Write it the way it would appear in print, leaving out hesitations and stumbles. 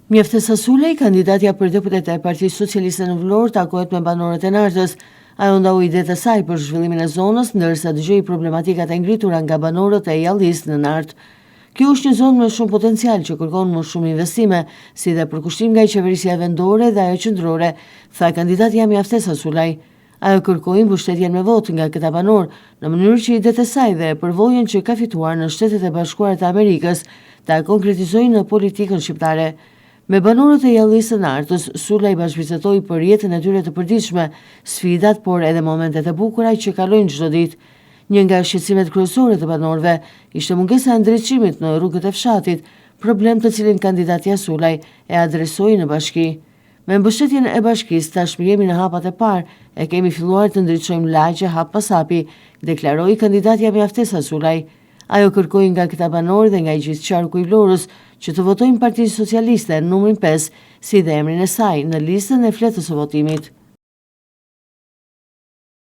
Mjeftesa Sulej, kandidatja për deputet e Partisë Socialiste në Vlorë, takohet me banorët e Nartës. Ajo ndau idetë e saj për zhvillimin e zonës, ndërsa dëgjoi problematikat e ngritura nga banorët e Jallisë në Nartë. Kjo është një zonë me shumë potencial që kërkon më shumë investime, si dhe përkushtim nga qeverisja vendore dhe ajo qendrore, tha kandidatja Mjeftesa Sulej. Ajo kërkoi mbështetjen me votë nga këta banor, në mënyrë që idetë e saj dhe përvojën që ka fituar në Shtetet e Bashkuara të Amerikës ta konkretizojnë në politikën shqiptare. Me banorët e Jallisë së Nartës, Sulej bashkëvizitoi për jetën e tyre të përditshme, sfidat, por edhe momentet e bukura që kalojnë çdo ditë. Një nga shqetësimet kryesore të banorëve ishte mungesa e ndriçimit në rrugët e fshatit, problem të cilin kandidatja Sulej e adresoi në bashki. Me mbështetjen e bashkisë, tashmë jemi në hapat e parë, e kemi filluar të ndriçojmë lagje hap pas hapi, deklaroi kandidatja Mjeftesa Sulej. Ajo kërkoi nga këta banorë dhe nga gjithë qarku i Vlorës që të votojnë Partinë Socialiste numrin 5 si dhe emrin e saj në listën e fletës së votimit.